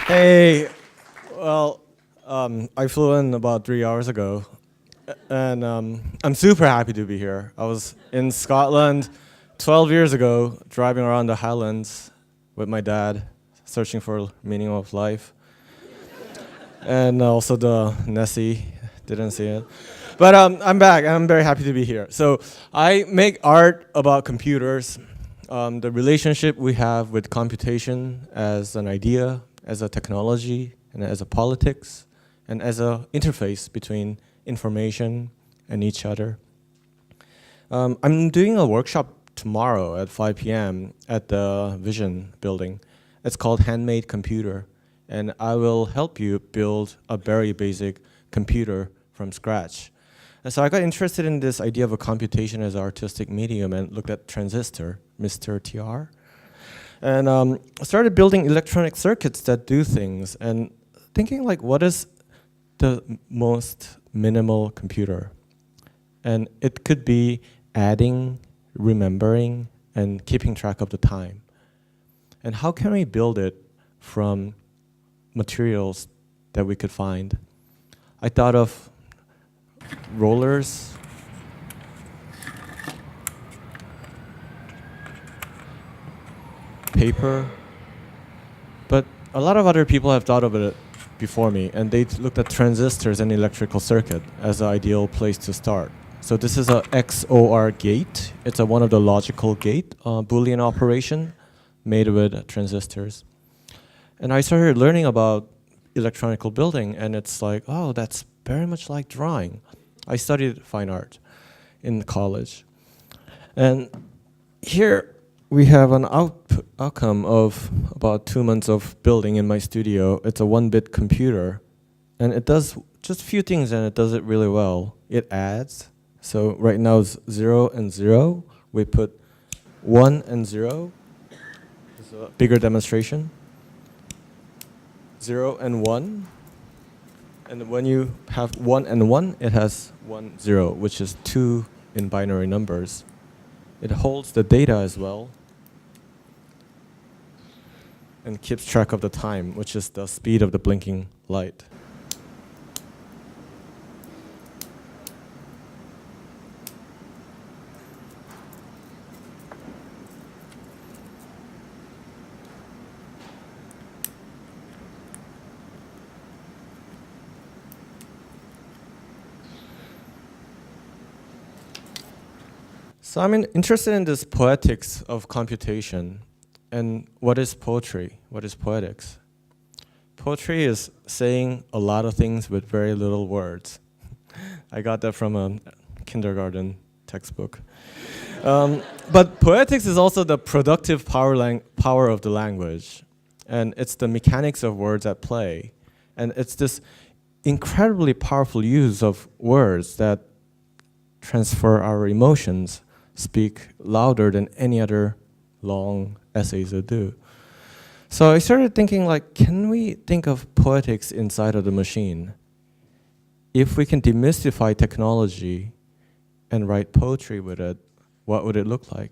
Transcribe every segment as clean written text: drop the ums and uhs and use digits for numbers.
Hey, well, I flew in about 3 hours ago, and I'm super happy to be here. I was in Scotland 12 years ago, driving around the Highlands with my dad, searching for meaning of life, and also the Nessie. Didn't see it, but I'm back, and I'm very happy to be here. So I make art about computers, the relationship we have with computation as an idea, as a technology, and as a politics, and as an interface between information and each other. I'm doing a workshop tomorrow at 5 p.m. at the Vision building. It's called Handmade Computer, and I will help you build a very basic computer from scratch. And so I got interested in this idea of a computation as an artistic medium and looked at transistor, Mr. TR. And I started building electronic circuits that do things and thinking like, what is the most minimal computer? And it could be adding, remembering, and keeping track of the time. And how can we build it from materials that we could find? I thought of rollers, paper, but a lot of other people have thought of it before me, and they looked at transistors and electrical circuit as the ideal place to start. So this is a XOR gate. It's one of the logical gate, Boolean operation made with transistors. And I started learning about electronical building, and it's like, oh, that's very much like drawing. I studied fine art in college. And here we have an outcome of about 2 months of building in my studio. It's a 1-bit computer, and it does just a few things, and it does it really well. It adds. So right now it's 0 and 0. We put 1 and 0. This is a bigger demonstration. 0 and 1. And when you have 1 and 1, it has 1, 0, which is 2 in binary numbers. It holds the data as well and keeps track of the time, which is the speed of the blinking light. So I'm interested in this poetics of computation. And what is poetry? What is poetics? Poetry is saying a lot of things with very little words. I got that from a kindergarten textbook. But poetics is also the productive power of the language. And it's the mechanics of words at play. And it's this incredibly powerful use of words that transfer our emotions, speak louder than any other long essays would do. So I started thinking, like, can we think of poetics inside of the machine? If we can demystify technology and write poetry with it, what would it look like?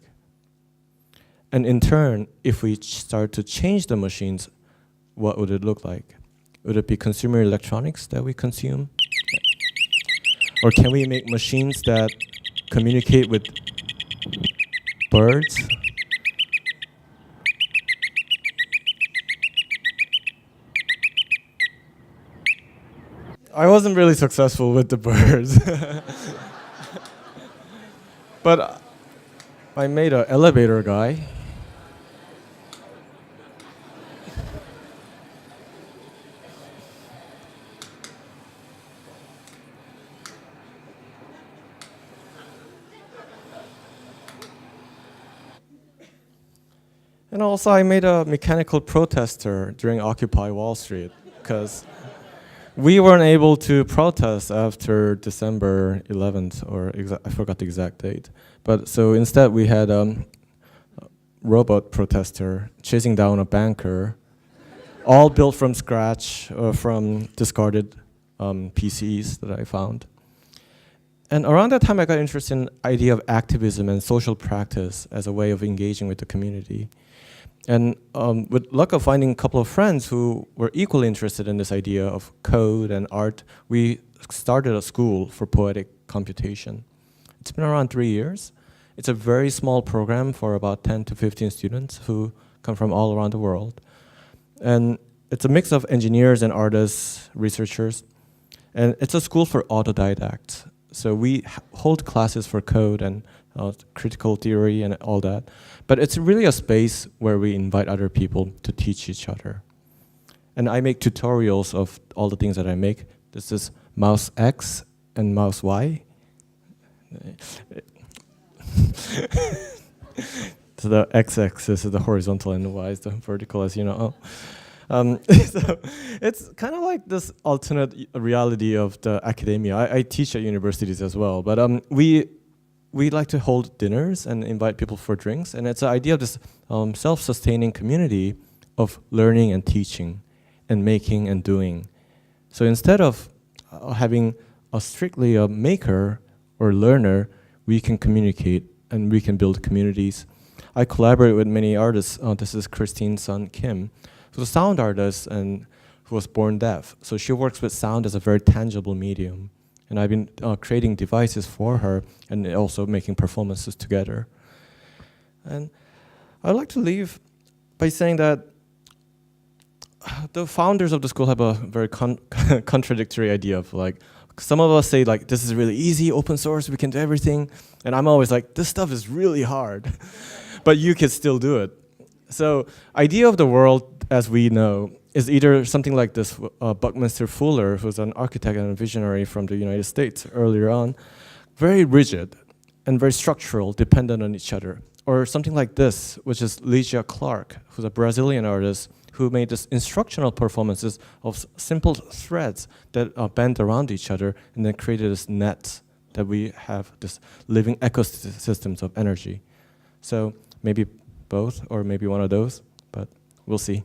And in turn, if we start to change the machines, what would it look like? Would it be consumer electronics that we consume? Or can we make machines that communicate with birds? I wasn't really successful with the birds. But I made an elevator guy. And also I made a mechanical protester during Occupy Wall Street, because we weren't able to protest after December 11th, or I forgot the exact date. But so instead we had a robot protester chasing down a banker, all built from scratch, from discarded PCs that I found. And around that time I got interested in the idea of activism and social practice as a way of engaging with the community. And with luck of finding a couple of friends who were equally interested in this idea of code and art, we started a school for poetic computation. It's been around 3 years. It's a very small program for about 10 to 15 students who come from all around the world. And it's a mix of engineers and artists, researchers. And it's a school for autodidacts. So we hold classes for code and critical theory and all that. But it's really a space where we invite other people to teach each other. And I make tutorials of all the things that I make. This is mouse X and mouse Y. So the x-axis is the horizontal and the y is the vertical, as you know. So it's kind of like this alternate reality of the academia. I teach at universities as well, but we like to hold dinners and invite people for drinks, and it's the idea of this self-sustaining community of learning and teaching and making and doing. So instead of having strictly a maker or learner, we can communicate and we can build communities. I collaborate with many artists. This is Christine's son, Kim, who's a sound artist and who was born deaf. So she works with sound as a very tangible medium. And I've been creating devices for her and also making performances together. And I'd like to leave by saying that the founders of the school have a very contradictory idea of like, some of us say like, this is really easy, open source, we can do everything. And I'm always like, this stuff is really hard, but you can still do it. So idea of the world as we know is either something like this, Buckminster Fuller, who's an architect and a visionary from the United States earlier on, very rigid and very structural, dependent on each other. Or something like this, which is Ligia Clark, who's a Brazilian artist who made this instructional performances of simple threads that bend around each other and then created this net that we have this living ecosystems of energy. So maybe both or maybe one of those, but we'll see.